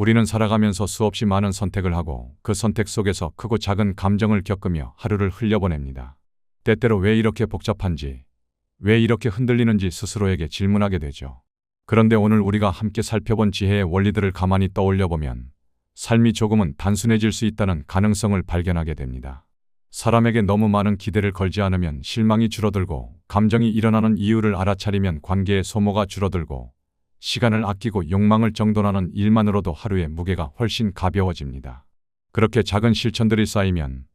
우리는 살아가면서 수없이 많은 선택을 하고 그 선택 속에서 크고 작은 감정을 겪으며 하루를 흘려보냅니다. 때때로 왜 이렇게 복잡한지, 왜 이렇게 흔들리는지 스스로에게 질문하게 되죠. 그런데 오늘 우리가 함께 살펴본 지혜의 원리들을 가만히 떠올려 보면 삶이 조금은 단순해질 수 있다는 가능성을 발견하게 됩니다. 사람에게 너무 많은 기대를 걸지 않으면 실망이 줄어들고, 감정이 일어나는 이유를 알아차리면 관계의 소모가 줄어들고, 시간을 아끼고 욕망을 정돈하는 일만으로도 하루의 무게가 훨씬 가벼워집니다. 그렇게 작은 실천들이 쌓이면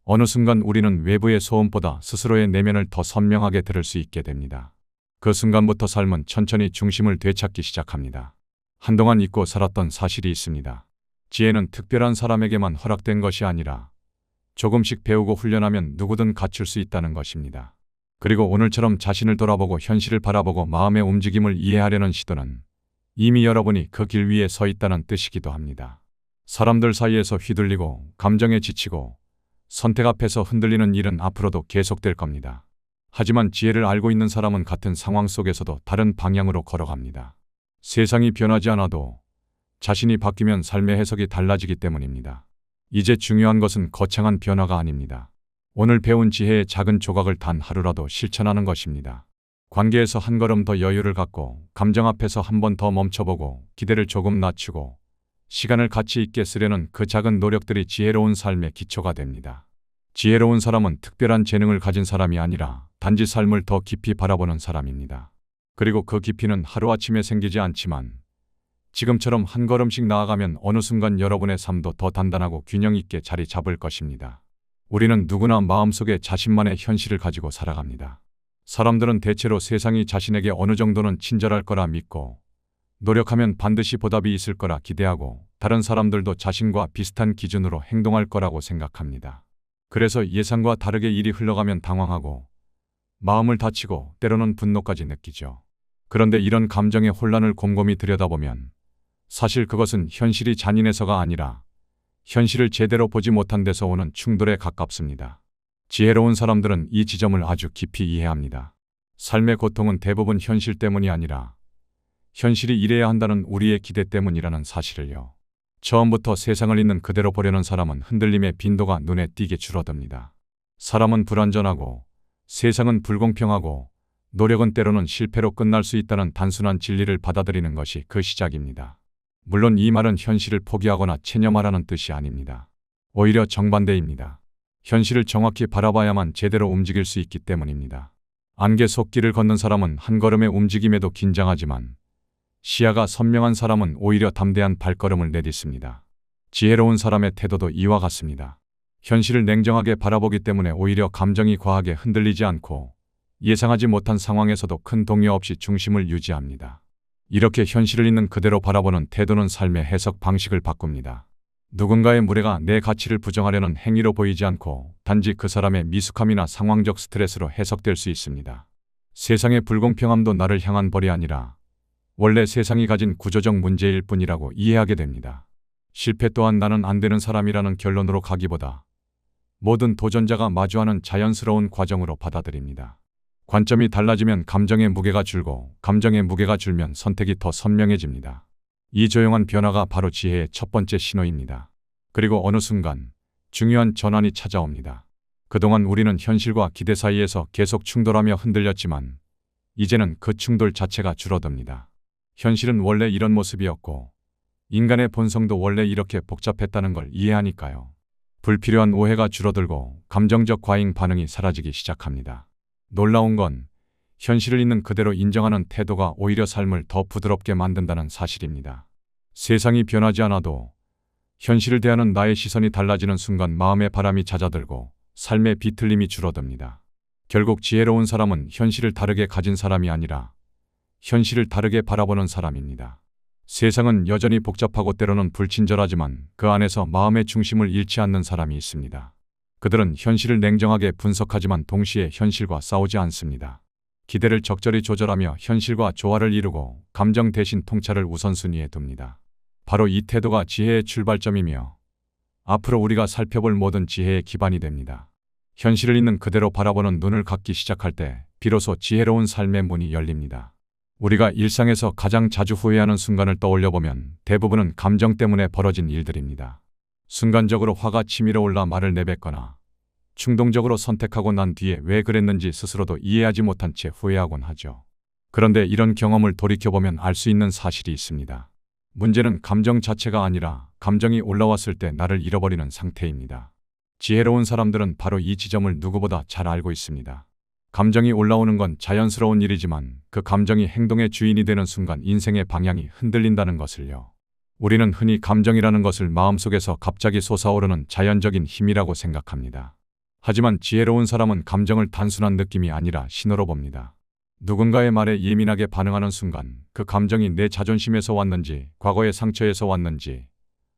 어느 순간 우리는 외부의 소음보다 스스로의 내면을 더 선명하게 들을 수 있게 됩니다. 그 순간부터 삶은 천천히 중심을 되찾기 시작합니다. 한동안 잊고 살았던 사실이 있습니다. 지혜는 특별한 사람에게만 허락된 것이 아니라 조금씩 배우고 훈련하면 누구든 갖출 수 있다는 것입니다. 그리고 오늘처럼 자신을 돌아보고 현실을 바라보고 마음의 움직임을 이해하려는 시도는 이미 여러분이 그 길 위에 서 있다는 뜻이기도 합니다. 사람들 사이에서 휘둘리고 감정에 지치고 선택 앞에서 흔들리는 일은 앞으로도 계속될 겁니다. 하지만 지혜를 알고 있는 사람은 같은 상황 속에서도 다른 방향으로 걸어갑니다. 세상이 변하지 않아도 자신이 바뀌면 삶의 해석이 달라지기 때문입니다. 이제 중요한 것은 거창한 변화가 아닙니다. 오늘 배운 지혜의 작은 조각을 단 하루라도 실천하는 것입니다. 관계에서 한 걸음 더 여유를 갖고, 감정 앞에서 한 번 더 멈춰보고, 기대를 조금 낮추고 시간을 가치 있게 쓰려는 그 작은 노력들이 지혜로운 삶의 기초가 됩니다. 지혜로운 사람은 특별한 재능을 가진 사람이 아니라 단지 삶을 더 깊이 바라보는 사람입니다. 그리고 그 깊이는 하루아침에 생기지 않지만 지금처럼 한 걸음씩 나아가면 어느 순간 여러분의 삶도 더 단단하고 균형 있게 자리 잡을 것입니다. 우리는 누구나 마음속에 자신만의 현실을 가지고 살아갑니다. 사람들은 대체로 세상이 자신에게 어느 정도는 친절할 거라 믿고, 노력하면 반드시 보답이 있을 거라 기대하고, 다른 사람들도 자신과 비슷한 기준으로 행동할 거라고 생각합니다. 그래서 예상과 다르게 일이 흘러가면 당황하고 마음을 다치고 때로는 분노까지 느끼죠. 그런데 이런 감정의 혼란을 곰곰이 들여다보면 사실 그것은 현실이 잔인해서가 아니라 현실을 제대로 보지 못한 데서 오는 충돌에 가깝습니다. 지혜로운 사람들은 이 지점을 아주 깊이 이해합니다. 삶의 고통은 대부분 현실 때문이 아니라 현실이 이래야 한다는 우리의 기대 때문이라는 사실을요. 처음부터 세상을 있는 그대로 보려는 사람은 흔들림의 빈도가 눈에 띄게 줄어듭니다. 사람은 불완전하고 세상은 불공평하고 노력은 때로는 실패로 끝날 수 있다는 단순한 진리를 받아들이는 것이 그 시작입니다. 물론 이 말은 현실을 포기하거나 체념하라는 뜻이 아닙니다. 오히려 정반대입니다. 현실을 정확히 바라봐야만 제대로 움직일 수 있기 때문입니다. 안개 속 길을 걷는 사람은 한 걸음의 움직임에도 긴장하지만 시야가 선명한 사람은 오히려 담대한 발걸음을 내딛습니다. 지혜로운 사람의 태도도 이와 같습니다. 현실을 냉정하게 바라보기 때문에 오히려 감정이 과하게 흔들리지 않고 예상하지 못한 상황에서도 큰 동요 없이 중심을 유지합니다. 이렇게 현실을 있는 그대로 바라보는 태도는 삶의 해석 방식을 바꿉니다. 누군가의 무례가 내 가치를 부정하려는 행위로 보이지 않고 단지 그 사람의 미숙함이나 상황적 스트레스로 해석될 수 있습니다. 세상의 불공평함도 나를 향한 벌이 아니라 원래 세상이 가진 구조적 문제일 뿐이라고 이해하게 됩니다. 실패 또한 나는 안 되는 사람이라는 결론으로 가기보다 모든 도전자가 마주하는 자연스러운 과정으로 받아들입니다. 관점이 달라지면 감정의 무게가 줄고, 감정의 무게가 줄면 선택이 더 선명해집니다. 이 조용한 변화가 바로 지혜의 첫 번째 신호입니다. 그리고 어느 순간 중요한 전환이 찾아옵니다. 그동안 우리는 현실과 기대 사이에서 계속 충돌하며 흔들렸지만 이제는 그 충돌 자체가 줄어듭니다. 현실은 원래 이런 모습이었고 인간의 본성도 원래 이렇게 복잡했다는 걸 이해하니까요. 불필요한 오해가 줄어들고 감정적 과잉 반응이 사라지기 시작합니다. 놀라운 건 현실을 있는 그대로 인정하는 태도가 오히려 삶을 더 부드럽게 만든다는 사실입니다. 세상이 변하지 않아도 현실을 대하는 나의 시선이 달라지는 순간 마음의 바람이 잦아들고 삶의 비틀림이 줄어듭니다. 결국 지혜로운 사람은 현실을 다르게 가진 사람이 아니라 현실을 다르게 바라보는 사람입니다. 세상은 여전히 복잡하고 때로는 불친절하지만 그 안에서 마음의 중심을 잃지 않는 사람이 있습니다. 그들은 현실을 냉정하게 분석하지만 동시에 현실과 싸우지 않습니다. 기대를 적절히 조절하며 현실과 조화를 이루고 감정 대신 통찰을 우선순위에 둡니다. 바로 이 태도가 지혜의 출발점이며 앞으로 우리가 살펴볼 모든 지혜의 기반이 됩니다. 현실을 있는 그대로 바라보는 눈을 갖기 시작할 때 비로소 지혜로운 삶의 문이 열립니다. 우리가 일상에서 가장 자주 후회하는 순간을 떠올려보면 대부분은 감정 때문에 벌어진 일들입니다. 순간적으로 화가 치밀어 올라 말을 내뱉거나 충동적으로 선택하고 난 뒤에 왜 그랬는지 스스로도 이해하지 못한 채 후회하곤 하죠. 그런데 이런 경험을 돌이켜보면 알 수 있는 사실이 있습니다. 문제는 감정 자체가 아니라 감정이 올라왔을 때 나를 잃어버리는 상태입니다. 지혜로운 사람들은 바로 이 지점을 누구보다 잘 알고 있습니다. 감정이 올라오는 건 자연스러운 일이지만 그 감정이 행동의 주인이 되는 순간 인생의 방향이 흔들린다는 것을요. 우리는 흔히 감정이라는 것을 마음속에서 갑자기 솟아오르는 자연적인 힘이라고 생각합니다. 하지만 지혜로운 사람은 감정을 단순한 느낌이 아니라 신호로 봅니다. 누군가의 말에 예민하게 반응하는 순간 그 감정이 내 자존심에서 왔는지, 과거의 상처에서 왔는지,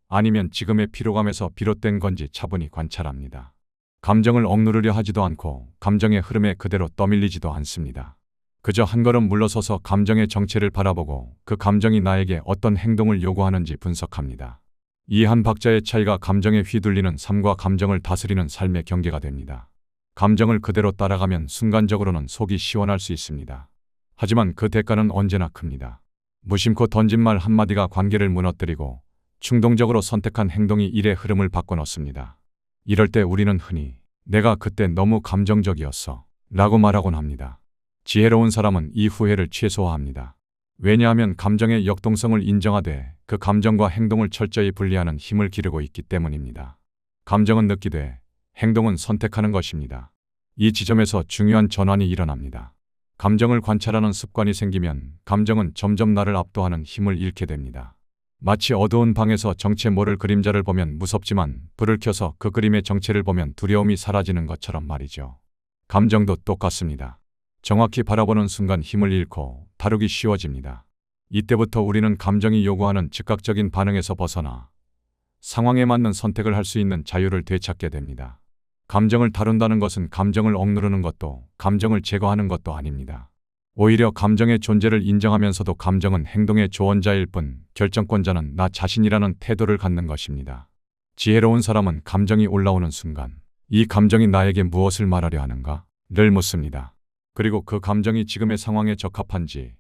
아니면 지금의 피로감에서 비롯된 건지 차분히 관찰합니다. 감정을 억누르려 하지도 않고 감정의 흐름에 그대로 떠밀리지도 않습니다. 그저 한 걸음 물러서서 감정의 정체를 바라보고 그 감정이 나에게 어떤 행동을 요구하는지 분석합니다. 이 한 박자의 차이가 감정에 휘둘리는 삶과 감정을 다스리는 삶의 경계가 됩니다. 감정을 그대로 따라가면 순간적으로는 속이 시원할 수 있습니다. 하지만 그 대가는 언제나 큽니다. 무심코 던진 말 한마디가 관계를 무너뜨리고 충동적으로 선택한 행동이 일의 흐름을 바꿔놓습니다. 이럴 때 우리는 흔히 내가 그때 너무 감정적이었어 라고 말하곤 합니다. 지혜로운 사람은 이 후회를 최소화합니다. 왜냐하면 감정의 역동성을 인정하되 그 감정과 행동을 철저히 분리하는 힘을 기르고 있기 때문입니다. 감정은 느끼되 행동은 선택하는 것입니다. 이 지점에서 중요한 전환이 일어납니다. 감정을 관찰하는 습관이 생기면 감정은 점점 나를 압도하는 힘을 잃게 됩니다. 마치 어두운 방에서 정체 모를 그림자를 보면 무섭지만 불을 켜서 그 그림의 정체를 보면 두려움이 사라지는 것처럼 말이죠. 감정도 똑같습니다. 정확히 바라보는 순간 힘을 잃고 다루기 쉬워집니다. 이때부터 우리는 감정이 요구하는 즉각적인 반응에서 벗어나 상황에 맞는 선택을 할 수 있는 자유를 되찾게 됩니다. 감정을 다룬다는 것은 감정을 억누르는 것도 감정을 제거하는 것도 아닙니다. 오히려 감정의 존재를 인정하면서도 감정은 행동의 조언자일 뿐 결정권자는 나 자신이라는 태도를 갖는 것입니다. 지혜로운 사람은 감정이 올라오는 순간 이 감정이 나에게 무엇을 말하려 하는가? 를 묻습니다. 그리고 그 감정이 지금의 상황에 적합한지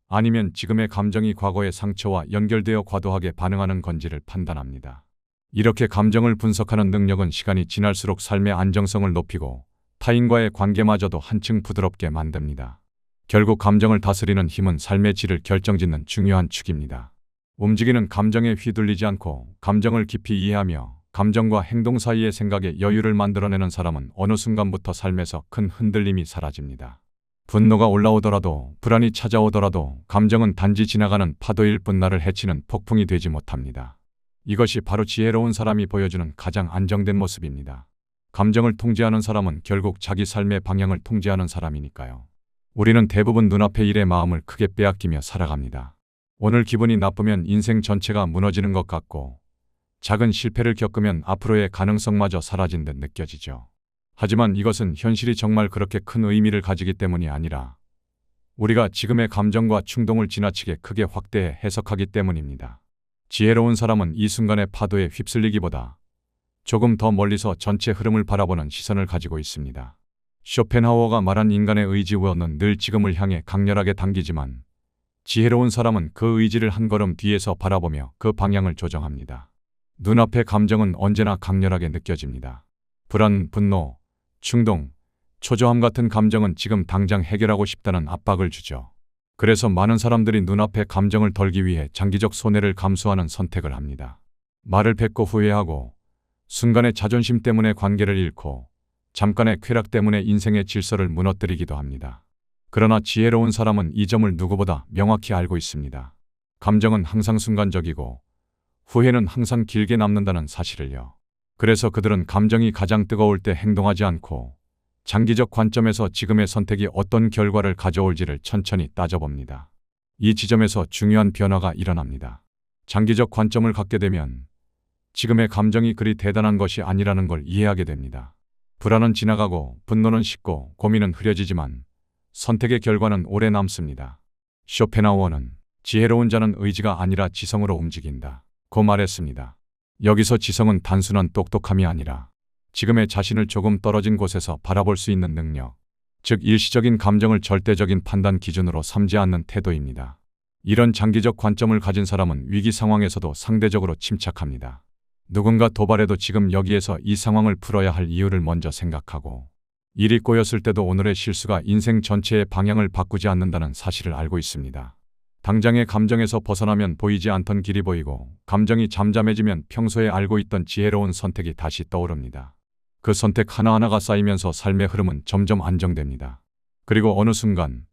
아니면 지금의 감정이 과거의 상처와 연결되어 과도하게 반응하는 건지를 판단합니다. 이렇게 감정을 분석하는 능력은 시간이 지날수록 삶의 안정성을 높이고 타인과의 관계마저도 한층 부드럽게 만듭니다. 결국 감정을 다스리는 힘은 삶의 질을 결정짓는 중요한 축입니다. 움직이는 감정에 휘둘리지 않고 감정을 깊이 이해하며 감정과 행동 사이의 생각에 여유를 만들어내는 사람은 어느 순간부터 삶에서 큰 흔들림이 사라집니다. 분노가 올라오더라도 불안이 찾아오더라도 감정은 단지 지나가는 파도일 뿐 나를 해치는 폭풍이 되지 못합니다. 이것이 바로 지혜로운 사람이 보여주는 가장 안정된 모습입니다. 감정을 통제하는 사람은 결국 자기 삶의 방향을 통제하는 사람이니까요. 우리는 대부분 눈앞의 일에 마음을 크게 빼앗기며 살아갑니다. 오늘 기분이 나쁘면 인생 전체가 무너지는 것 같고 작은 실패를 겪으면 앞으로의 가능성마저 사라진 듯 느껴지죠. 하지만 이것은 현실이 정말 그렇게 큰 의미를 가지기 때문이 아니라 우리가 지금의 감정과 충동을 지나치게 크게 확대해 해석하기 때문입니다. 지혜로운 사람은 이 순간의 파도에 휩쓸리기보다 조금 더 멀리서 전체 흐름을 바라보는 시선을 가지고 있습니다. 쇼펜하우어가 말한 인간의 의지는 늘 지금을 향해 강렬하게 당기지만 지혜로운 사람은 그 의지를 한 걸음 뒤에서 바라보며 그 방향을 조정합니다. 눈앞의 감정은 언제나 강렬하게 느껴집니다. 불안, 분노, 충동, 초조함 같은 감정은 지금 당장 해결하고 싶다는 압박을 주죠. 그래서 많은 사람들이 눈앞의 감정을 덜기 위해 장기적 손해를 감수하는 선택을 합니다. 말을 뱉고 후회하고 순간의 자존심 때문에 관계를 잃고 잠깐의 쾌락 때문에 인생의 질서를 무너뜨리기도 합니다. 그러나 지혜로운 사람은 이 점을 누구보다 명확히 알고 있습니다. 감정은 항상 순간적이고 후회는 항상 길게 남는다는 사실을요. 그래서 그들은 감정이 가장 뜨거울 때 행동하지 않고 장기적 관점에서 지금의 선택이 어떤 결과를 가져올지를 천천히 따져봅니다. 이 지점에서 중요한 변화가 일어납니다. 장기적 관점을 갖게 되면 지금의 감정이 그리 대단한 것이 아니라는 걸 이해하게 됩니다. 불안은 지나가고 분노는 식고 고민은 흐려지지만 선택의 결과는 오래 남습니다. 쇼펜하우어는 지혜로운 자는 의지가 아니라 지성으로 움직인다 고 말했습니다. 여기서 지성은 단순한 똑똑함이 아니라 지금의 자신을 조금 떨어진 곳에서 바라볼 수 있는 능력, 즉 일시적인 감정을 절대적인 판단 기준으로 삼지 않는 태도입니다. 이런 장기적 관점을 가진 사람은 위기 상황에서도 상대적으로 침착합니다. 누군가 도발해도 지금 여기에서 이 상황을 풀어야 할 이유를 먼저 생각하고, 일이 꼬였을 때도 오늘의 실수가 인생 전체의 방향을 바꾸지 않는다는 사실을 알고 있습니다. 당장의 감정에서 벗어나면 보이지 않던 길이 보이고, 감정이 잠잠해지면 평소에 알고 있던 지혜로운 선택이 다시 떠오릅니다. 그 선택 하나하나가 쌓이면서 삶의 흐름은 점점 안정됩니다. 그리고 어느 순간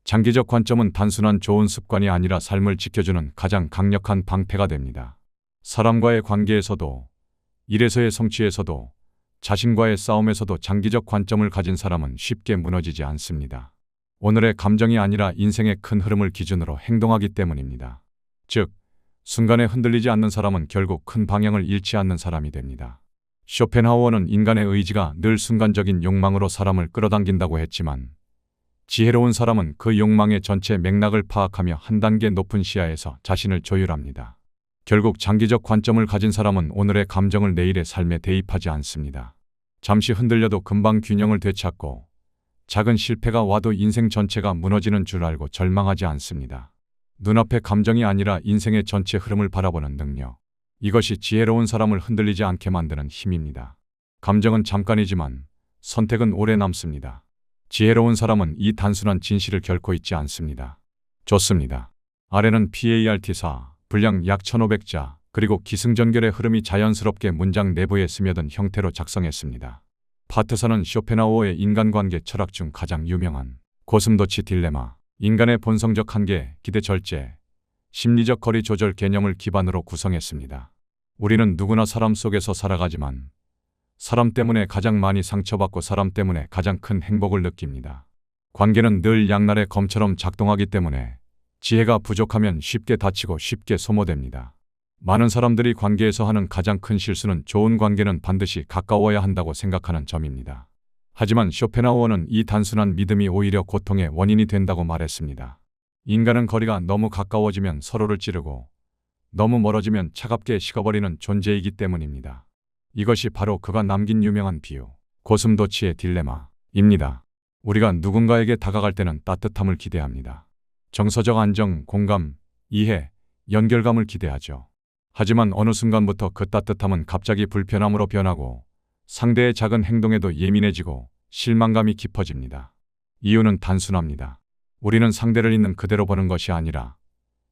장기적 관점은 단순한 좋은 습관이 아니라 삶을 지켜주는 가장 강력한 방패가 됩니다. 사람과의 관계에서도, 일에서의 성취에서도, 자신과의 싸움에서도 장기적 관점을 가진 사람은 쉽게 무너지지 않습니다. 오늘의 감정이 아니라 인생의 큰 흐름을 기준으로 행동하기 때문입니다. 즉, 순간에 흔들리지 않는 사람은 결국 큰 방향을 잃지 않는 사람이 됩니다. 쇼펜하우어는 인간의 의지가 늘 순간적인 욕망으로 사람을 끌어당긴다고 했지만, 지혜로운 사람은 그 욕망의 전체 맥락을 파악하며 한 단계 높은 시야에서 자신을 조율합니다. 결국 장기적 관점을 가진 사람은 오늘의 감정을 내일의 삶에 대입하지 않습니다. 잠시 흔들려도 금방 균형을 되찾고, 작은 실패가 와도 인생 전체가 무너지는 줄 알고 절망하지 않습니다. 눈앞의 감정이 아니라 인생의 전체 흐름을 바라보는 능력. 이것이 지혜로운 사람을 흔들리지 않게 만드는 힘입니다. 감정은 잠깐이지만 선택은 오래 남습니다. 지혜로운 사람은 이 단순한 진실을 결코 잊지 않습니다. 좋습니다. 아래는 PART4, 분량 약 1500자, 그리고 기승전결의 흐름이 자연스럽게 문장 내부에 스며든 형태로 작성했습니다. 파트 4는 쇼펜하우어의 인간관계 철학 중 가장 유명한 고슴도치 딜레마, 인간의 본성적 한계, 기대 절제, 심리적 거리 조절 개념을 기반으로 구성했습니다. 우리는 누구나 사람 속에서 살아가지만 사람 때문에 가장 많이 상처받고 사람 때문에 가장 큰 행복을 느낍니다. 관계는 늘 양날의 검처럼 작동하기 때문에 지혜가 부족하면 쉽게 다치고 쉽게 소모됩니다. 많은 사람들이 관계에서 하는 가장 큰 실수는 좋은 관계는 반드시 가까워야 한다고 생각하는 점입니다. 하지만 쇼펜하우어는 이 단순한 믿음이 오히려 고통의 원인이 된다고 말했습니다. 인간은 거리가 너무 가까워지면 서로를 찌르고 너무 멀어지면 차갑게 식어버리는 존재이기 때문입니다. 이것이 바로 그가 남긴 유명한 비유, 고슴도치의 딜레마입니다. 우리가 누군가에게 다가갈 때는 따뜻함을 기대합니다. 정서적 안정, 공감, 이해, 연결감을 기대하죠. 하지만 어느 순간부터 그 따뜻함은 갑자기 불편함으로 변하고 상대의 작은 행동에도 예민해지고 실망감이 깊어집니다. 이유는 단순합니다. 우리는 상대를 있는 그대로 보는 것이 아니라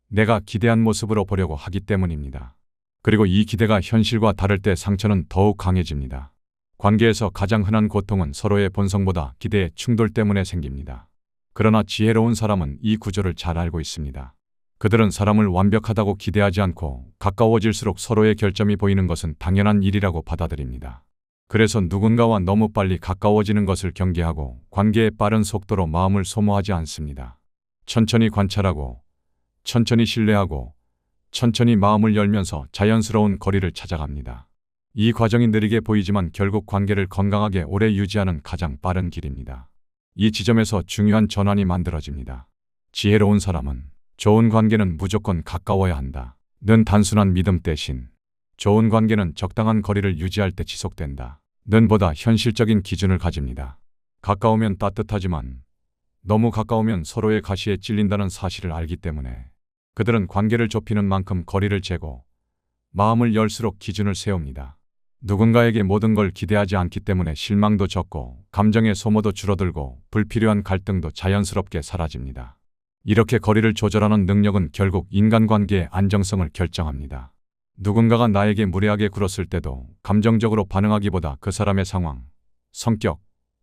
내가 기대한 모습으로 보려고 하기 때문입니다. 그리고 이 기대가 현실과 다를 때 상처는 더욱 강해집니다. 관계에서 가장 흔한 고통은 서로의 본성보다 기대의 충돌 때문에 생깁니다. 그러나 지혜로운 사람은 이 구조를 잘 알고 있습니다. 그들은 사람을 완벽하다고 기대하지 않고 가까워질수록 서로의 결점이 보이는 것은 당연한 일이라고 받아들입니다. 그래서 누군가와 너무 빨리 가까워지는 것을 경계하고 관계의 빠른 속도로 마음을 소모하지 않습니다. 천천히 관찰하고, 천천히 신뢰하고, 천천히 마음을 열면서 자연스러운 거리를 찾아갑니다. 이 과정이 느리게 보이지만 결국 관계를 건강하게 오래 유지하는 가장 빠른 길입니다. 이 지점에서 중요한 전환이 만들어집니다. 지혜로운 사람은 좋은 관계는 무조건 가까워야 한다 는 단순한 믿음 대신 좋은 관계는 적당한 거리를 유지할 때 지속된다 는 보다 현실적인 기준을 가집니다. 가까우면 따뜻하지만 너무 가까우면 서로의 가시에 찔린다는 사실을 알기 때문에 그들은 관계를 좁히는 만큼 거리를 재고 마음을 열수록 기준을 세웁니다. 누군가에게 모든 걸 기대하지 않기 때문에 실망도 적고 감정의 소모도 줄어들고 불필요한 갈등도 자연스럽게 사라집니다. 이렇게 거리를 조절하는 능력은 결국 인간관계의 안정성을 결정합니다. 누군가가 나에게 무례하게 굴었을 때도 감정적으로 반응하기보다 그 사람의 상황, 성격,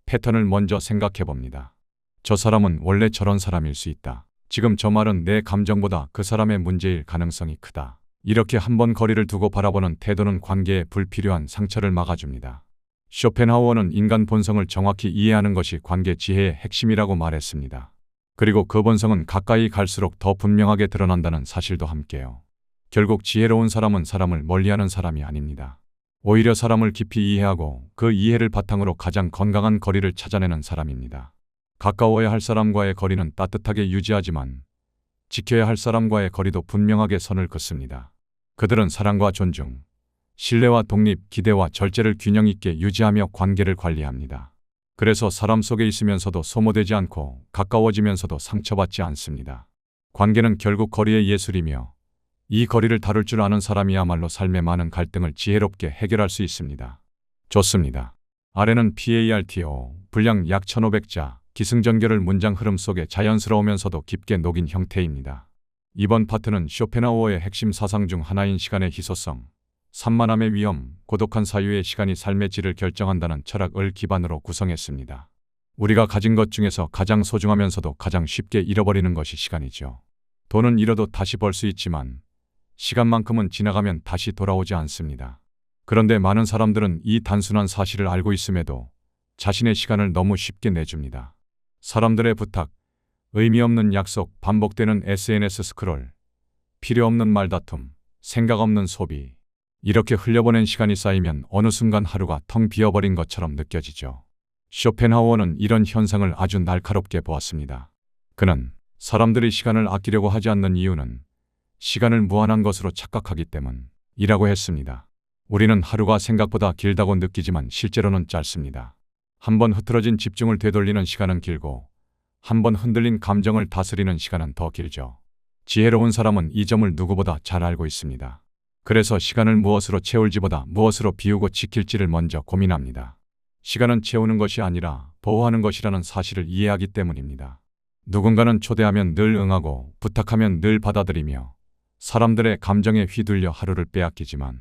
패턴을 먼저 생각해 봅니다. 저 사람은 원래 저런 사람일 수 있다. 지금 저 말은 내 감정보다 그 사람의 문제일 가능성이 크다. 이렇게 한번 거리를 두고 바라보는 태도는 관계에 불필요한 상처를 막아줍니다. 쇼펜하우어는 인간 본성을 정확히 이해하는 것이 관계 지혜의 핵심이라고 말했습니다. 그리고 그 본성은 가까이 갈수록 더 분명하게 드러난다는 사실도 함께요. 결국 지혜로운 사람은 사람을 멀리하는 사람이 아닙니다. 오히려 사람을 깊이 이해하고 그 이해를 바탕으로 가장 건강한 거리를 찾아내는 사람입니다. 가까워야 할 사람과의 거리는 따뜻하게 유지하지만 지켜야 할 사람과의 거리도 분명하게 선을 긋습니다. 그들은 사랑과 존중, 신뢰와 독립, 기대와 절제를 균형 있게 유지하며 관계를 관리합니다. 그래서 사람 속에 있으면서도 소모되지 않고 가까워지면서도 상처받지 않습니다. 관계는 결국 거리의 예술이며 이 거리를 다룰 줄 아는 사람이야말로 삶의 많은 갈등을 지혜롭게 해결할 수 있습니다. 좋습니다. 아래는 PARTO, 분량 약 1500자, 기승전결을 문장 흐름 속에 자연스러우면서도 깊게 녹인 형태입니다. 이번 파트는 쇼펜하우어의 핵심 사상 중 하나인 시간의 희소성, 산만함의 위험, 고독한 사유의 시간이 삶의 질을 결정한다는 철학을 기반으로 구성했습니다. 우리가 가진 것 중에서 가장 소중하면서도 가장 쉽게 잃어버리는 것이 시간이죠. 돈은 잃어도 다시 벌 수 있지만 시간만큼은 지나가면 다시 돌아오지 않습니다. 그런데 많은 사람들은 이 단순한 사실을 알고 있음에도 자신의 시간을 너무 쉽게 내줍니다. 사람들의 부탁, 의미 없는 약속, 반복되는 SNS 스크롤, 필요 없는 말다툼, 생각 없는 소비. 이렇게 흘려보낸 시간이 쌓이면 어느 순간 하루가 텅 비어버린 것처럼 느껴지죠. 쇼펜하우어는 이런 현상을 아주 날카롭게 보았습니다. 그는 사람들이 시간을 아끼려고 하지 않는 이유는 시간을 무한한 것으로 착각하기 때문이라고 했습니다. 우리는 하루가 생각보다 길다고 느끼지만 실제로는 짧습니다. 한번 흐트러진 집중을 되돌리는 시간은 길고 한번 흔들린 감정을 다스리는 시간은 더 길죠. 지혜로운 사람은 이 점을 누구보다 잘 알고 있습니다. 그래서 시간을 무엇으로 채울지보다 무엇으로 비우고 지킬지를 먼저 고민합니다. 시간은 채우는 것이 아니라 보호하는 것이라는 사실을 이해하기 때문입니다. 누군가는 초대하면 늘 응하고 부탁하면 늘 받아들이며 사람들의 감정에 휘둘려 하루를 빼앗기지만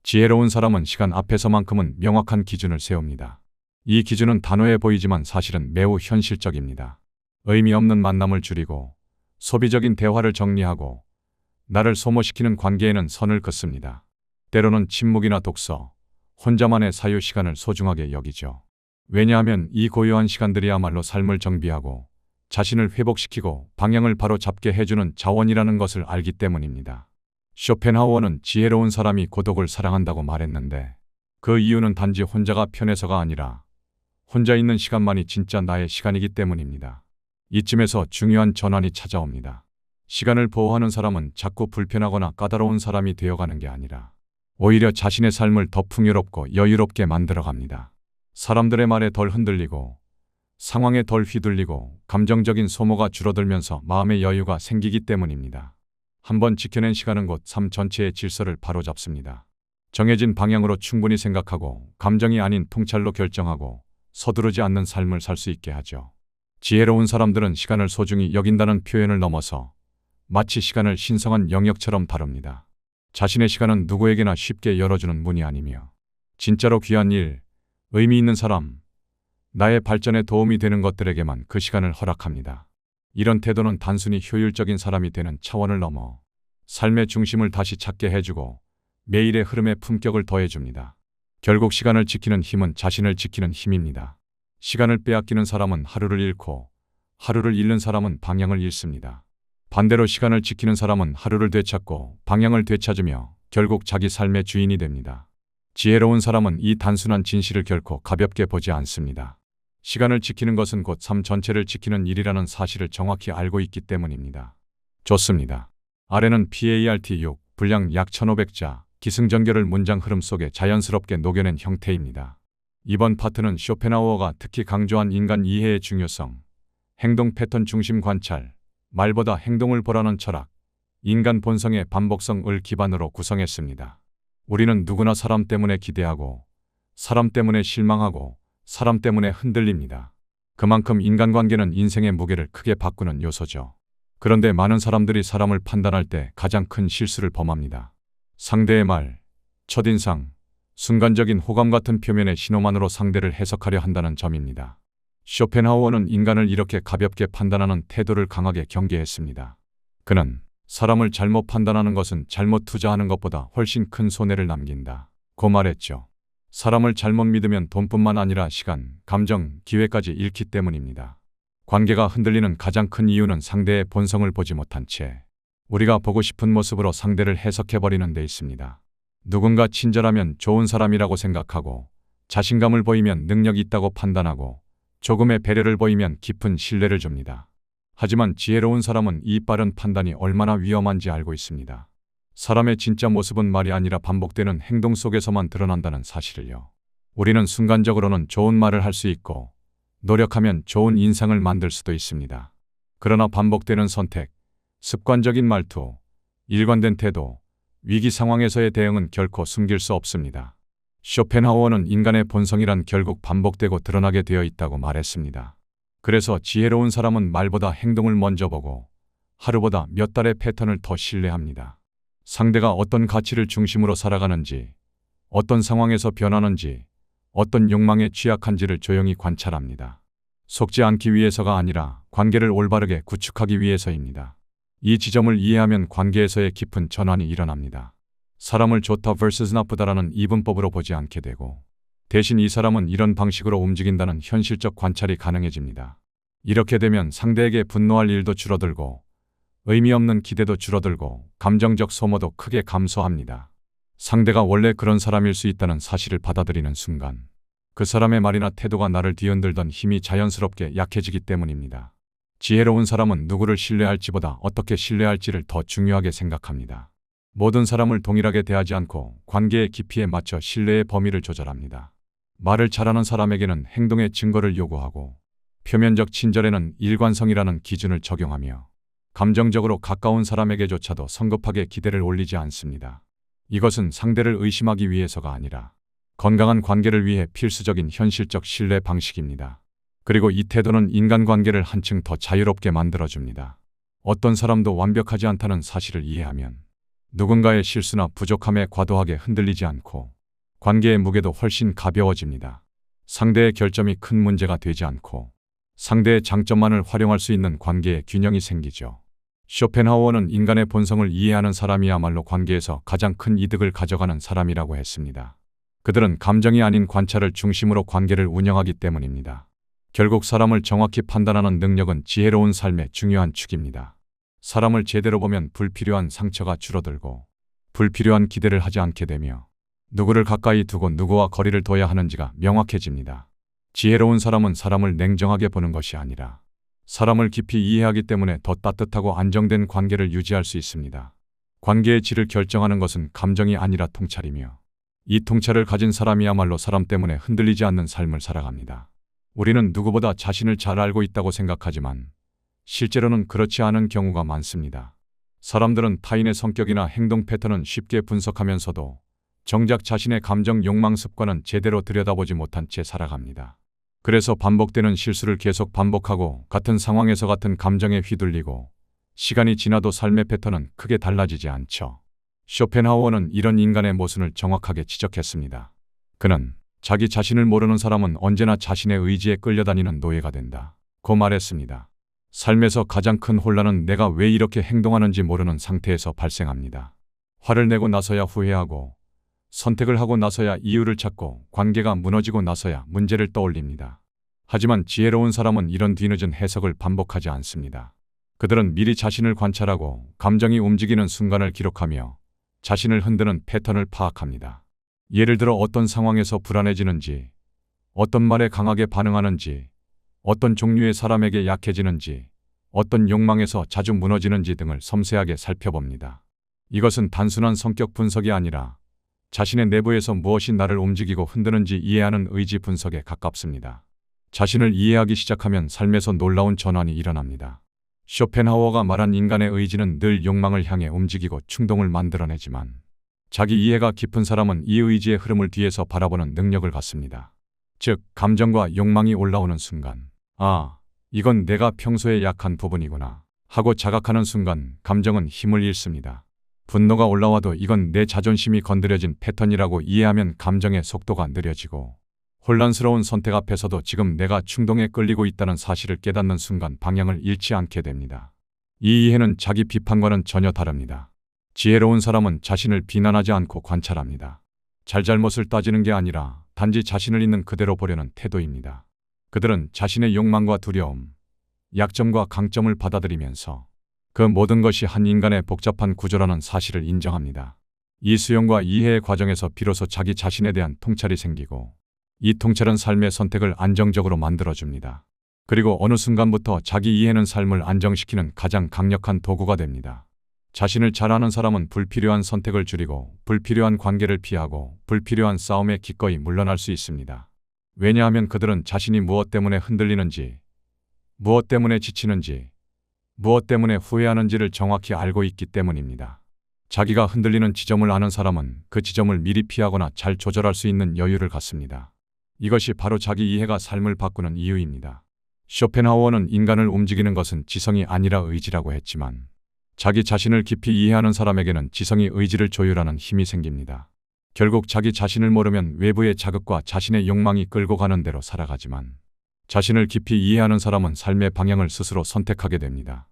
지혜로운 사람은 시간 앞에서만큼은 명확한 기준을 세웁니다. 이 기준은 단호해 보이지만 사실은 매우 현실적입니다. 의미 없는 만남을 줄이고 소비적인 대화를 정리하고 나를 소모시키는 관계에는 선을 긋습니다. 때로는 침묵이나 독서, 혼자만의 사유 시간을 소중하게 여기죠. 왜냐하면 이 고요한 시간들이야말로 삶을 정비하고 자신을 회복시키고 방향을 바로 잡게 해주는 자원이라는 것을 알기 때문입니다. 쇼펜하우어는 지혜로운 사람이 고독을 사랑한다고 말했는데 그 이유는 단지 혼자가 편해서가 아니라 혼자 있는 시간만이 진짜 나의 시간이기 때문입니다. 이쯤에서 중요한 전환이 찾아옵니다. 시간을 보호하는 사람은 자꾸 불편하거나 까다로운 사람이 되어가는 게 아니라 오히려 자신의 삶을 더 풍요롭고 여유롭게 만들어갑니다. 사람들의 말에 덜 흔들리고 상황에 덜 휘둘리고 감정적인 소모가 줄어들면서 마음의 여유가 생기기 때문입니다. 한번 지켜낸 시간은 곧 삶 전체의 질서를 바로잡습니다. 정해진 방향으로 충분히 생각하고 감정이 아닌 통찰로 결정하고 서두르지 않는 삶을 살 수 있게 하죠. 지혜로운 사람들은 시간을 소중히 여긴다는 표현을 넘어서 마치 시간을 신성한 영역처럼 다룹니다. 자신의 시간은 누구에게나 쉽게 열어주는 문이 아니며 진짜로 귀한 일, 의미 있는 사람, 나의 발전에 도움이 되는 것들에게만 그 시간을 허락합니다. 이런 태도는 단순히 효율적인 사람이 되는 차원을 넘어 삶의 중심을 다시 찾게 해주고 매일의 흐름에 품격을 더해줍니다. 결국 시간을 지키는 힘은 자신을 지키는 힘입니다. 시간을 빼앗기는 사람은 하루를 잃고 하루를 잃는 사람은 방향을 잃습니다. 반대로 시간을 지키는 사람은 하루를 되찾고 방향을 되찾으며 결국 자기 삶의 주인이 됩니다. 지혜로운 사람은 이 단순한 진실을 결코 가볍게 보지 않습니다. 시간을 지키는 것은 곧 삶 전체를 지키는 일이라는 사실을 정확히 알고 있기 때문입니다. 좋습니다. 아래는 PART6, 분량 약 1500자, 기승전결을 문장 흐름 속에 자연스럽게 녹여낸 형태입니다. 이번 파트는 쇼펜하우어가 특히 강조한 인간 이해의 중요성, 행동 패턴 중심 관찰, 말보다 행동을 보라는 철학, 인간 본성의 반복성을 기반으로 구성했습니다. 우리는 누구나 사람 때문에 기대하고 사람 때문에 실망하고 사람 때문에 흔들립니다. 그만큼 인간관계는 인생의 무게를 크게 바꾸는 요소죠. 그런데 많은 사람들이 사람을 판단할 때 가장 큰 실수를 범합니다. 상대의 말, 첫인상, 순간적인 호감 같은 표면의 신호만으로 상대를 해석하려 한다는 점입니다. 쇼펜하우어는 인간을 이렇게 가볍게 판단하는 태도를 강하게 경계했습니다. 그는 사람을 잘못 판단하는 것은 잘못 투자하는 것보다 훨씬 큰 손해를 남긴다고 말했죠. 사람을 잘못 믿으면 돈뿐만 아니라 시간, 감정, 기회까지 잃기 때문입니다. 관계가 흔들리는 가장 큰 이유는 상대의 본성을 보지 못한 채 우리가 보고 싶은 모습으로 상대를 해석해버리는 데 있습니다. 누군가 친절하면 좋은 사람이라고 생각하고 자신감을 보이면 능력이 있다고 판단하고 조금의 배려를 보이면 깊은 신뢰를 줍니다. 하지만 지혜로운 사람은 이 빠른 판단이 얼마나 위험한지 알고 있습니다. 사람의 진짜 모습은 말이 아니라 반복되는 행동 속에서만 드러난다는 사실을요. 우리는 순간적으로는 좋은 말을 할 수 있고 노력하면 좋은 인상을 만들 수도 있습니다. 그러나 반복되는 선택, 습관적인 말투, 일관된 태도, 위기 상황에서의 대응은 결코 숨길 수 없습니다. 쇼펜하우어는 인간의 본성이란 결국 반복되고 드러나게 되어 있다고 말했습니다. 그래서 지혜로운 사람은 말보다 행동을 먼저 보고 하루보다 몇 달의 패턴을 더 신뢰합니다. 상대가 어떤 가치를 중심으로 살아가는지, 어떤 상황에서 변하는지, 어떤 욕망에 취약한지를 조용히 관찰합니다. 속지 않기 위해서가 아니라 관계를 올바르게 구축하기 위해서입니다. 이 지점을 이해하면 관계에서의 깊은 전환이 일어납니다. 사람을 좋다 vs 나쁘다라는 이분법으로 보지 않게 되고 대신 이 사람은 이런 방식으로 움직인다는 현실적 관찰이 가능해집니다. 이렇게 되면 상대에게 분노할 일도 줄어들고 의미 없는 기대도 줄어들고 감정적 소모도 크게 감소합니다. 상대가 원래 그런 사람일 수 있다는 사실을 받아들이는 순간 그 사람의 말이나 태도가 나를 뒤흔들던 힘이 자연스럽게 약해지기 때문입니다. 지혜로운 사람은 누구를 신뢰할지보다 어떻게 신뢰할지를 더 중요하게 생각합니다. 모든 사람을 동일하게 대하지 않고 관계의 깊이에 맞춰 신뢰의 범위를 조절합니다. 말을 잘하는 사람에게는 행동의 증거를 요구하고 표면적 친절에는 일관성이라는 기준을 적용하며 감정적으로 가까운 사람에게조차도 성급하게 기대를 올리지 않습니다. 이것은 상대를 의심하기 위해서가 아니라 건강한 관계를 위해 필수적인 현실적 신뢰 방식입니다. 그리고 이 태도는 인간관계를 한층 더 자유롭게 만들어줍니다. 어떤 사람도 완벽하지 않다는 사실을 이해하면 누군가의 실수나 부족함에 과도하게 흔들리지 않고 관계의 무게도 훨씬 가벼워집니다. 상대의 결점이 큰 문제가 되지 않고 상대의 장점만을 활용할 수 있는 관계의 균형이 생기죠. 쇼펜하우어는 인간의 본성을 이해하는 사람이야말로 관계에서 가장 큰 이득을 가져가는 사람이라고 했습니다. 그들은 감정이 아닌 관찰을 중심으로 관계를 운영하기 때문입니다. 결국 사람을 정확히 판단하는 능력은 지혜로운 삶의 중요한 축입니다. 사람을 제대로 보면 불필요한 상처가 줄어들고 불필요한 기대를 하지 않게 되며 누구를 가까이 두고 누구와 거리를 둬야 하는지가 명확해집니다. 지혜로운 사람은 사람을 냉정하게 보는 것이 아니라 사람을 깊이 이해하기 때문에 더 따뜻하고 안정된 관계를 유지할 수 있습니다. 관계의 질을 결정하는 것은 감정이 아니라 통찰이며 이 통찰을 가진 사람이야말로 사람 때문에 흔들리지 않는 삶을 살아갑니다. 우리는 누구보다 자신을 잘 알고 있다고 생각하지만 실제로는 그렇지 않은 경우가 많습니다. 사람들은 타인의 성격이나 행동 패턴은 쉽게 분석하면서도 정작 자신의 감정 욕망 습관은 제대로 들여다보지 못한 채 살아갑니다. 그래서 반복되는 실수를 계속 반복하고 같은 상황에서 같은 감정에 휘둘리고 시간이 지나도 삶의 패턴은 크게 달라지지 않죠. 쇼펜하우어는 이런 인간의 모순을 정확하게 지적했습니다. 그는 자기 자신을 모르는 사람은 언제나 자신의 의지에 끌려다니는 노예가 된다 고 말했습니다. 삶에서 가장 큰 혼란은 내가 왜 이렇게 행동하는지 모르는 상태에서 발생합니다. 화를 내고 나서야 후회하고 선택을 하고 나서야 이유를 찾고 관계가 무너지고 나서야 문제를 떠올립니다. 하지만 지혜로운 사람은 이런 뒤늦은 해석을 반복하지 않습니다. 그들은 미리 자신을 관찰하고 감정이 움직이는 순간을 기록하며 자신을 흔드는 패턴을 파악합니다. 예를 들어 어떤 상황에서 불안해지는지, 어떤 말에 강하게 반응하는지, 어떤 종류의 사람에게 약해지는지, 어떤 욕망에서 자주 무너지는지 등을 섬세하게 살펴봅니다. 이것은 단순한 성격 분석이 아니라 자신의 내부에서 무엇이 나를 움직이고 흔드는지 이해하는 의지 분석에 가깝습니다. 자신을 이해하기 시작하면 삶에서 놀라운 전환이 일어납니다. 쇼펜하우어가 말한 인간의 의지는 늘 욕망을 향해 움직이고 충동을 만들어내지만 자기 이해가 깊은 사람은 이 의지의 흐름을 뒤에서 바라보는 능력을 갖습니다. 즉, 감정과 욕망이 올라오는 순간, 아, 이건 내가 평소에 약한 부분이구나 하고 자각하는 순간 감정은 힘을 잃습니다. 분노가 올라와도 이건 내 자존심이 건드려진 패턴이라고 이해하면 감정의 속도가 느려지고 혼란스러운 선택 앞에서도 지금 내가 충동에 끌리고 있다는 사실을 깨닫는 순간 방향을 잃지 않게 됩니다. 이 이해는 자기 비판과는 전혀 다릅니다. 지혜로운 사람은 자신을 비난하지 않고 관찰합니다. 잘잘못을 따지는 게 아니라 단지 자신을 있는 그대로 보려는 태도입니다. 그들은 자신의 욕망과 두려움, 약점과 강점을 받아들이면서 그 모든 것이 한 인간의 복잡한 구조라는 사실을 인정합니다. 이 수용과 이해의 과정에서 비로소 자기 자신에 대한 통찰이 생기고 이 통찰은 삶의 선택을 안정적으로 만들어줍니다. 그리고 어느 순간부터 자기 이해는 삶을 안정시키는 가장 강력한 도구가 됩니다. 자신을 잘 아는 사람은 불필요한 선택을 줄이고 불필요한 관계를 피하고 불필요한 싸움에 기꺼이 물러날 수 있습니다. 왜냐하면 그들은 자신이 무엇 때문에 흔들리는지, 무엇 때문에 지치는지, 무엇 때문에 후회하는지를 정확히 알고 있기 때문입니다. 자기가 흔들리는 지점을 아는 사람은 그 지점을 미리 피하거나 잘 조절할 수 있는 여유를 갖습니다. 이것이 바로 자기 이해가 삶을 바꾸는 이유입니다. 쇼펜하우어는 인간을 움직이는 것은 지성이 아니라 의지라고 했지만 자기 자신을 깊이 이해하는 사람에게는 지성이 의지를 조율하는 힘이 생깁니다. 결국 자기 자신을 모르면 외부의 자극과 자신의 욕망이 끌고 가는 대로 살아가지만 자신을 깊이 이해하는 사람은 삶의 방향을 스스로 선택하게 됩니다.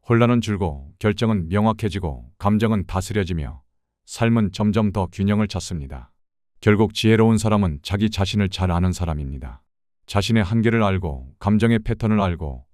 혼란은 줄고 결정은 명확해지고 감정은 다스려지며 삶은 점점 더 균형을 찾습니다. 결국 지혜로운 사람은 자기 자신을 잘 아는 사람입니다. 자신의 한계를 알고 감정의 패턴을 알고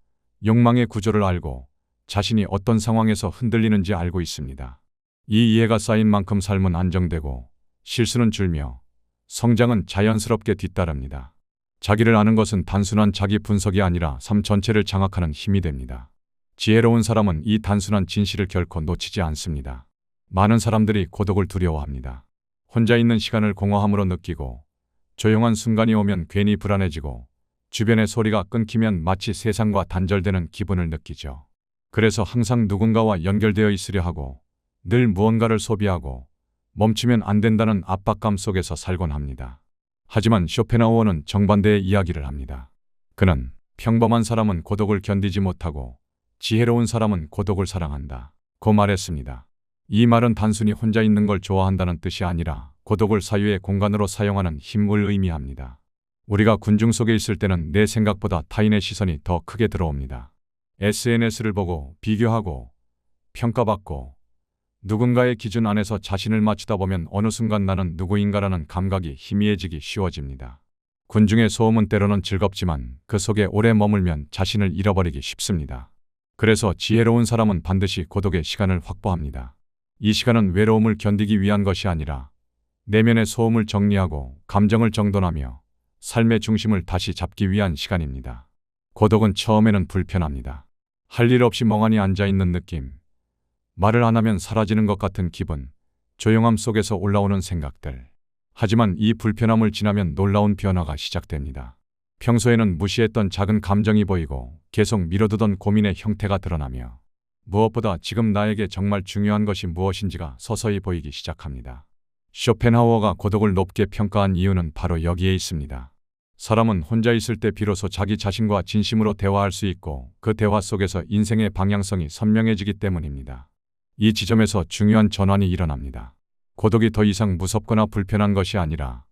욕망의 구조를 알고 자신이 어떤 상황에서 흔들리는지 알고 있습니다. 이 이해가 쌓인 만큼 삶은 안정되고 실수는 줄며 성장은 자연스럽게 뒤따릅니다. 자기를 아는 것은 단순한 자기 분석이 아니라 삶 전체를 장악하는 힘이 됩니다. 지혜로운 사람은 이 단순한 진실을 결코 놓치지 않습니다. 많은 사람들이 고독을 두려워합니다. 혼자 있는 시간을 공허함으로 느끼고 조용한 순간이 오면 괜히 불안해지고 주변의 소리가 끊기면 마치 세상과 단절되는 기분을 느끼죠. 그래서 항상 누군가와 연결되어 있으려 하고 늘 무언가를 소비하고 멈추면 안 된다는 압박감 속에서 살곤 합니다. 하지만 쇼펜하우어는 정반대의 이야기를 합니다. 그는 평범한 사람은 고독을 견디지 못하고 지혜로운 사람은 고독을 사랑한다 고 말했습니다. 이 말은 단순히 혼자 있는 걸 좋아한다는 뜻이 아니라 고독을 사유의 공간으로 사용하는 힘을 의미합니다. 우리가 군중 속에 있을 때는 내 생각보다 타인의 시선이 더 크게 들어옵니다. SNS를 보고 비교하고 평가받고 누군가의 기준 안에서 자신을 맞추다 보면 어느 순간 나는 누구인가라는 감각이 희미해지기 쉬워집니다. 군중의 소음은 때로는 즐겁지만 그 속에 오래 머물면 자신을 잃어버리기 쉽습니다. 그래서 지혜로운 사람은 반드시 고독의 시간을 확보합니다. 이 시간은 외로움을 견디기 위한 것이 아니라 내면의 소음을 정리하고 감정을 정돈하며 삶의 중심을 다시 잡기 위한 시간입니다. 고독은 처음에는 불편합니다. 할 일 없이 멍하니 앉아있는 느낌, 말을 안 하면 사라지는 것 같은 기분, 조용함 속에서 올라오는 생각들. 하지만 이 불편함을 지나면 놀라운 변화가 시작됩니다. 평소에는 무시했던 작은 감정이 보이고 계속 미뤄두던 고민의 형태가 드러나며 무엇보다 지금 나에게 정말 중요한 것이 무엇인지가 서서히 보이기 시작합니다. 쇼펜하우어가 고독을 높게 평가한 이유는 바로 여기에 있습니다. 사람은 혼자 있을 때 비로소 자기 자신과 진심으로 대화할 수 있고 그 대화 속에서 인생의 방향성이 선명해지기 때문입니다. 이 지점에서 중요한 전환이 일어납니다. 고독이 더 이상 무섭거나 불편한 것이 아니라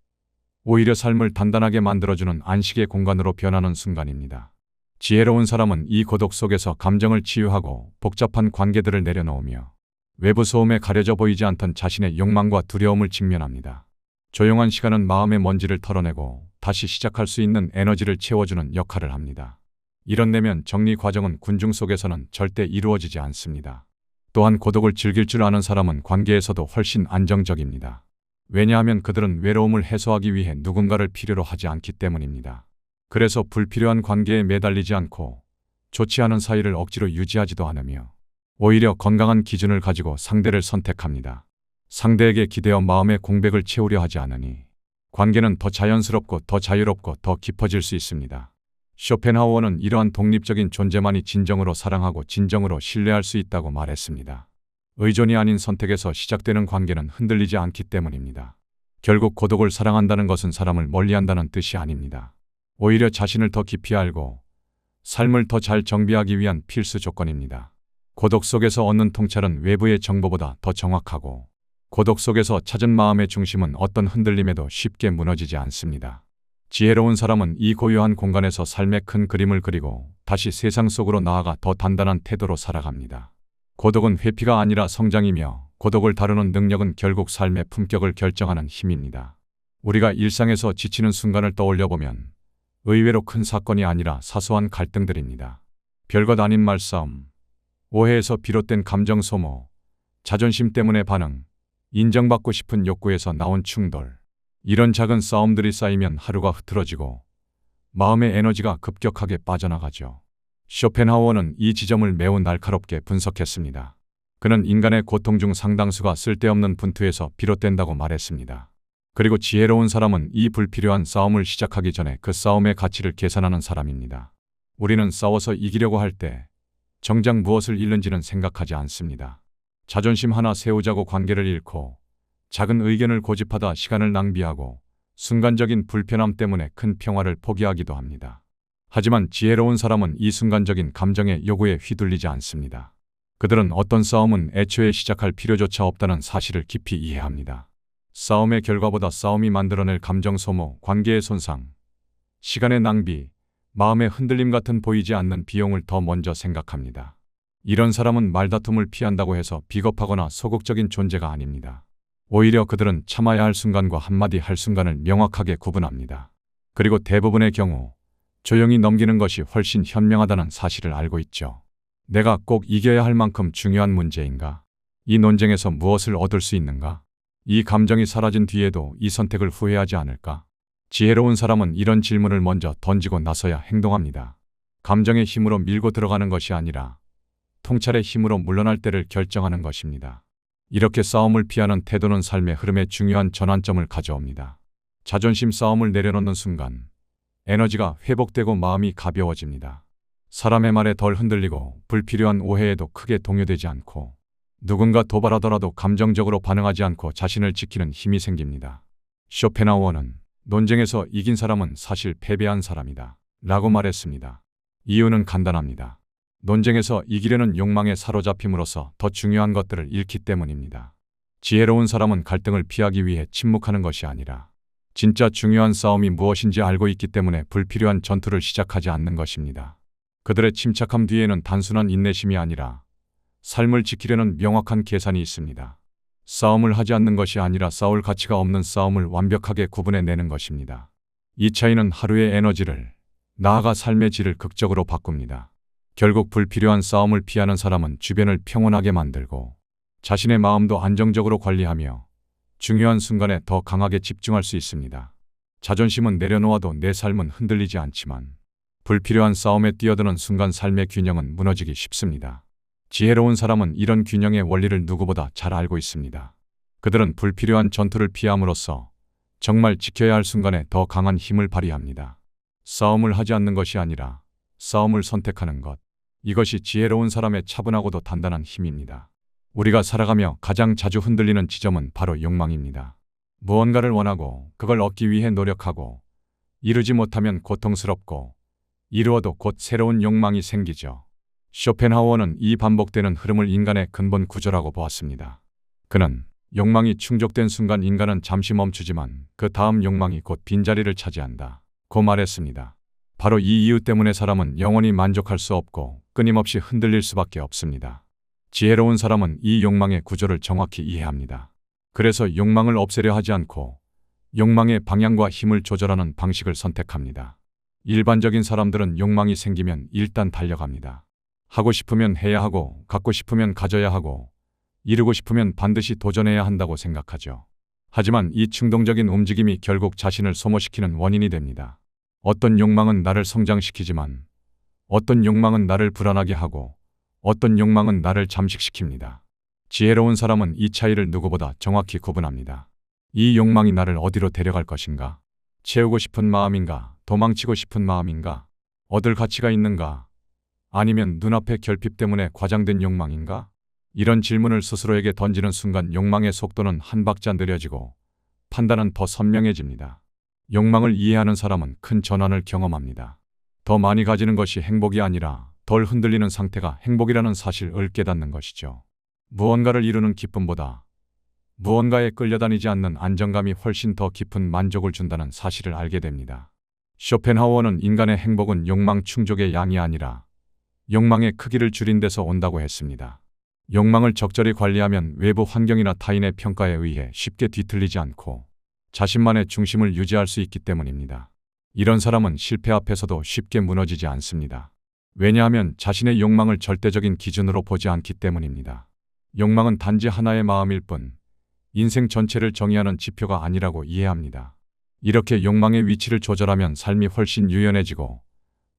오히려 삶을 단단하게 만들어주는 안식의 공간으로 변하는 순간입니다. 지혜로운 사람은 이 고독 속에서 감정을 치유하고 복잡한 관계들을 내려놓으며 외부 소음에 가려져 보이지 않던 자신의 욕망과 두려움을 직면합니다. 조용한 시간은 마음의 먼지를 털어내고 다시 시작할 수 있는 에너지를 채워주는 역할을 합니다. 이런 내면 정리 과정은 군중 속에서는 절대 이루어지지 않습니다. 또한 고독을 즐길 줄 아는 사람은 관계에서도 훨씬 안정적입니다. 왜냐하면 그들은 외로움을 해소하기 위해 누군가를 필요로 하지 않기 때문입니다. 그래서 불필요한 관계에 매달리지 않고 좋지 않은 사이를 억지로 유지하지도 않으며 오히려 건강한 기준을 가지고 상대를 선택합니다. 상대에게 기대어 마음의 공백을 채우려 하지 않으니 관계는 더 자연스럽고 더 자유롭고 더 깊어질 수 있습니다. 쇼펜하우어는 이러한 독립적인 존재만이 진정으로 사랑하고 진정으로 신뢰할 수 있다고 말했습니다. 의존이 아닌 선택에서 시작되는 관계는 흔들리지 않기 때문입니다. 결국 고독을 사랑한다는 것은 사람을 멀리한다는 뜻이 아닙니다. 오히려 자신을 더 깊이 알고 삶을 더 잘 정비하기 위한 필수 조건입니다. 고독 속에서 얻는 통찰은 외부의 정보보다 더 정확하고 고독 속에서 찾은 마음의 중심은 어떤 흔들림에도 쉽게 무너지지 않습니다. 지혜로운 사람은 이 고요한 공간에서 삶의 큰 그림을 그리고 다시 세상 속으로 나아가 더 단단한 태도로 살아갑니다. 고독은 회피가 아니라 성장이며 고독을 다루는 능력은 결국 삶의 품격을 결정하는 힘입니다. 우리가 일상에서 지치는 순간을 떠올려보면 의외로 큰 사건이 아니라 사소한 갈등들입니다. 별것 아닌 말싸움, 오해에서 비롯된 감정 소모, 자존심 때문의 반응, 인정받고 싶은 욕구에서 나온 충돌. 이런 작은 싸움들이 쌓이면 하루가 흐트러지고 마음의 에너지가 급격하게 빠져나가죠. 쇼펜하우어는 이 지점을 매우 날카롭게 분석했습니다. 그는 인간의 고통 중 상당수가 쓸데없는 분투에서 비롯된다고 말했습니다. 그리고 지혜로운 사람은 이 불필요한 싸움을 시작하기 전에 그 싸움의 가치를 계산하는 사람입니다. 우리는 싸워서 이기려고 할 때 정작 무엇을 잃는지는 생각하지 않습니다. 자존심 하나 세우자고 관계를 잃고 작은 의견을 고집하다 시간을 낭비하고 순간적인 불편함 때문에 큰 평화를 포기하기도 합니다. 하지만 지혜로운 사람은 이 순간적인 감정의 요구에 휘둘리지 않습니다. 그들은 어떤 싸움은 애초에 시작할 필요조차 없다는 사실을 깊이 이해합니다. 싸움의 결과보다 싸움이 만들어낼 감정 소모, 관계의 손상, 시간의 낭비, 마음의 흔들림 같은 보이지 않는 비용을 더 먼저 생각합니다. 이런 사람은 말다툼을 피한다고 해서 비겁하거나 소극적인 존재가 아닙니다. 오히려 그들은 참아야 할 순간과 한마디 할 순간을 명확하게 구분합니다. 그리고 대부분의 경우 조용히 넘기는 것이 훨씬 현명하다는 사실을 알고 있죠. 내가 꼭 이겨야 할 만큼 중요한 문제인가? 이 논쟁에서 무엇을 얻을 수 있는가? 이 감정이 사라진 뒤에도 이 선택을 후회하지 않을까? 지혜로운 사람은 이런 질문을 먼저 던지고 나서야 행동합니다. 감정의 힘으로 밀고 들어가는 것이 아니라 통찰의 힘으로 물러날 때를 결정하는 것입니다. 이렇게 싸움을 피하는 태도는 삶의 흐름에 중요한 전환점을 가져옵니다. 자존심 싸움을 내려놓는 순간 에너지가 회복되고 마음이 가벼워집니다. 사람의 말에 덜 흔들리고 불필요한 오해에도 크게 동요되지 않고 누군가 도발하더라도 감정적으로 반응하지 않고 자신을 지키는 힘이 생깁니다. 쇼펜하우어는 논쟁에서 이긴 사람은 사실 패배한 사람이다 라고 말했습니다. 이유는 간단합니다. 논쟁에서 이기려는 욕망에 사로잡힘으로써 더 중요한 것들을 잃기 때문입니다. 지혜로운 사람은 갈등을 피하기 위해 침묵하는 것이 아니라 진짜 중요한 싸움이 무엇인지 알고 있기 때문에 불필요한 전투를 시작하지 않는 것입니다. 그들의 침착함 뒤에는 단순한 인내심이 아니라 삶을 지키려는 명확한 계산이 있습니다. 싸움을 하지 않는 것이 아니라 싸울 가치가 없는 싸움을 완벽하게 구분해내는 것입니다. 이 차이는 하루의 에너지를, 나아가 삶의 질을 극적으로 바꿉니다. 결국 불필요한 싸움을 피하는 사람은 주변을 평온하게 만들고 자신의 마음도 안정적으로 관리하며 중요한 순간에 더 강하게 집중할 수 있습니다. 자존심은 내려놓아도 내 삶은 흔들리지 않지만 불필요한 싸움에 뛰어드는 순간 삶의 균형은 무너지기 쉽습니다. 지혜로운 사람은 이런 균형의 원리를 누구보다 잘 알고 있습니다. 그들은 불필요한 전투를 피함으로써 정말 지켜야 할 순간에 더 강한 힘을 발휘합니다. 싸움을 하지 않는 것이 아니라 싸움을 선택하는 것. 이것이 지혜로운 사람의 차분하고도 단단한 힘입니다. 우리가 살아가며 가장 자주 흔들리는 지점은 바로 욕망입니다. 무언가를 원하고 그걸 얻기 위해 노력하고 이루지 못하면 고통스럽고 이루어도 곧 새로운 욕망이 생기죠. 쇼펜하우어는 이 반복되는 흐름을 인간의 근본 구조라고 보았습니다. 그는 욕망이 충족된 순간 인간은 잠시 멈추지만 그 다음 욕망이 곧 빈자리를 차지한다 고 말했습니다. 바로 이 이유 때문에 사람은 영원히 만족할 수 없고 끊임없이 흔들릴 수밖에 없습니다. 지혜로운 사람은 이 욕망의 구조를 정확히 이해합니다. 그래서 욕망을 없애려 하지 않고 욕망의 방향과 힘을 조절하는 방식을 선택합니다. 일반적인 사람들은 욕망이 생기면 일단 달려갑니다. 하고 싶으면 해야 하고 갖고 싶으면 가져야 하고 이루고 싶으면 반드시 도전해야 한다고 생각하죠. 하지만 이 충동적인 움직임이 결국 자신을 소모시키는 원인이 됩니다. 어떤 욕망은 나를 성장시키지만 어떤 욕망은 나를 불안하게 하고 어떤 욕망은 나를 잠식시킵니다. 지혜로운 사람은 이 차이를 누구보다 정확히 구분합니다. 이 욕망이 나를 어디로 데려갈 것인가? 채우고 싶은 마음인가? 도망치고 싶은 마음인가? 얻을 가치가 있는가? 아니면 눈앞의 결핍 때문에 과장된 욕망인가? 이런 질문을 스스로에게 던지는 순간 욕망의 속도는 한 박자 느려지고 판단은 더 선명해집니다. 욕망을 이해하는 사람은 큰 전환을 경험합니다. 더 많이 가지는 것이 행복이 아니라 덜 흔들리는 상태가 행복이라는 사실을 깨닫는 것이죠. 무언가를 이루는 기쁨보다 무언가에 끌려다니지 않는 안정감이 훨씬 더 깊은 만족을 준다는 사실을 알게 됩니다. 쇼펜하우어는 인간의 행복은 욕망 충족의 양이 아니라 욕망의 크기를 줄인 데서 온다고 했습니다. 욕망을 적절히 관리하면 외부 환경이나 타인의 평가에 의해 쉽게 뒤틀리지 않고 자신만의 중심을 유지할 수 있기 때문입니다. 이런 사람은 실패 앞에서도 쉽게 무너지지 않습니다. 왜냐하면 자신의 욕망을 절대적인 기준으로 보지 않기 때문입니다. 욕망은 단지 하나의 마음일 뿐 인생 전체를 정의하는 지표가 아니라고 이해합니다. 이렇게 욕망의 위치를 조절하면 삶이 훨씬 유연해지고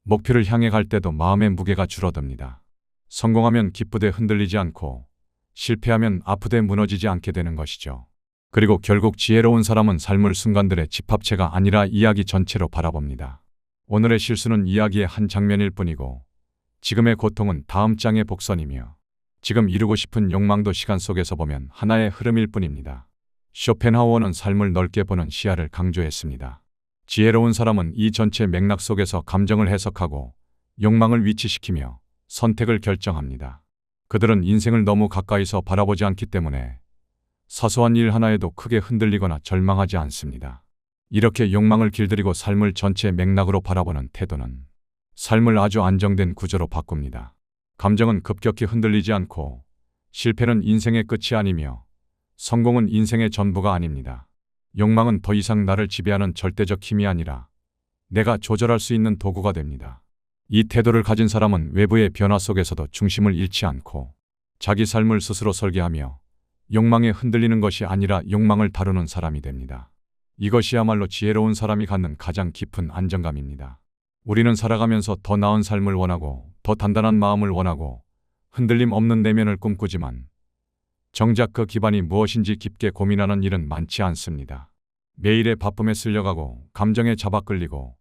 목표를 향해 갈 때도 마음의 무게가 줄어듭니다. 성공하면 기쁘되 흔들리지 않고 실패하면 아프되 무너지지 않게 되는 것이죠. 그리고 결국 지혜로운 사람은 삶을 순간들의 집합체가 아니라 이야기 전체로 바라봅니다. 오늘의 실수는 이야기의 한 장면일 뿐이고 지금의 고통은 다음 장의 복선이며 지금 이루고 싶은 욕망도 시간 속에서 보면 하나의 흐름일 뿐입니다. 쇼펜하우어는 삶을 넓게 보는 시야를 강조했습니다. 지혜로운 사람은 이 전체 맥락 속에서 감정을 해석하고 욕망을 위치시키며 선택을 결정합니다. 그들은 인생을 너무 가까이서 바라보지 않기 때문에 사소한 일 하나에도 크게 흔들리거나 절망하지 않습니다. 이렇게 욕망을 길들이고 삶을 전체 맥락으로 바라보는 태도는 삶을 아주 안정된 구조로 바꿉니다. 감정은 급격히 흔들리지 않고 실패는 인생의 끝이 아니며 성공은 인생의 전부가 아닙니다. 욕망은 더 이상 나를 지배하는 절대적 힘이 아니라 내가 조절할 수 있는 도구가 됩니다. 이 태도를 가진 사람은 외부의 변화 속에서도 중심을 잃지 않고 자기 삶을 스스로 설계하며 욕망에 흔들리는 것이 아니라 욕망을 다루는 사람이 됩니다. 이것이야말로 지혜로운 사람이 갖는 가장 깊은 안정감입니다. 우리는 살아가면서 더 나은 삶을 원하고 더 단단한 마음을 원하고 흔들림 없는 내면을 꿈꾸지만 정작 그 기반이 무엇인지 깊게 고민하는 일은 많지 않습니다. 매일의 바쁨에 쓸려가고 감정에 잡아끌리고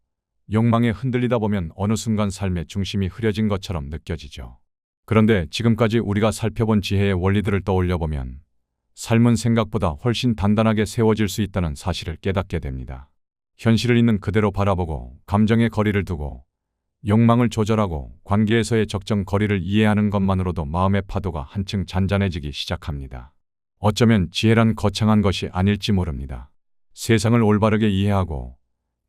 욕망에 흔들리다 보면 어느 순간 삶의 중심이 흐려진 것처럼 느껴지죠. 그런데 지금까지 우리가 살펴본 지혜의 원리들을 떠올려보면 삶은 생각보다 훨씬 단단하게 세워질 수 있다는 사실을 깨닫게 됩니다. 현실을 있는 그대로 바라보고 감정의 거리를 두고 욕망을 조절하고 관계에서의 적정 거리를 이해하는 것만으로도 마음의 파도가 한층 잔잔해지기 시작합니다. 어쩌면 지혜란 거창한 것이 아닐지 모릅니다. 세상을 올바르게 이해하고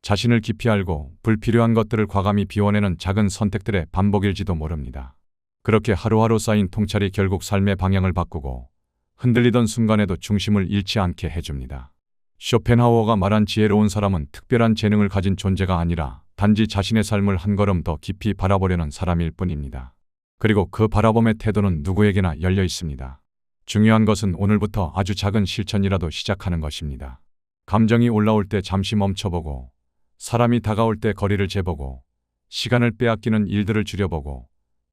자신을 깊이 알고 불필요한 것들을 과감히 비워내는 작은 선택들의 반복일지도 모릅니다. 그렇게 하루하루 쌓인 통찰이 결국 삶의 방향을 바꾸고 흔들리던 순간에도 중심을 잃지 않게 해줍니다. 쇼펜하우어가 말한 지혜로운 사람은 특별한 재능을 가진 존재가 아니라 단지 자신의 삶을 한 걸음 더 깊이 바라보려는 사람일 뿐입니다. 그리고 그 바라봄의 태도는 누구에게나 열려 있습니다. 중요한 것은 오늘부터 아주 작은 실천이라도 시작하는 것입니다. 감정이 올라올 때 잠시 멈춰보고 사람이 다가올 때 거리를 재보고 시간을 빼앗기는 일들을 줄여보고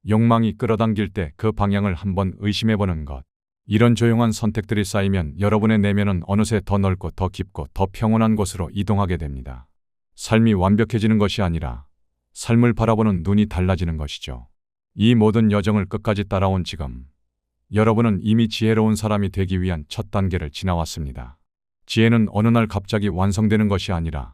욕망이 끌어당길 때 그 방향을 한번 의심해보는 것. 이런 조용한 선택들이 쌓이면 여러분의 내면은 어느새 더 넓고 더 깊고 더 평온한 곳으로 이동하게 됩니다. 삶이 완벽해지는 것이 아니라 삶을 바라보는 눈이 달라지는 것이죠. 이 모든 여정을 끝까지 따라온 지금 여러분은 이미 지혜로운 사람이 되기 위한 첫 단계를 지나왔습니다. 지혜는 어느 날 갑자기 완성되는 것이 아니라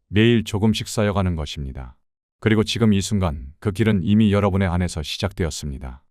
매일 조금씩 쌓여가는 것입니다. 그리고 지금 이 순간 그 길은 이미 여러분의 안에서 시작되었습니다.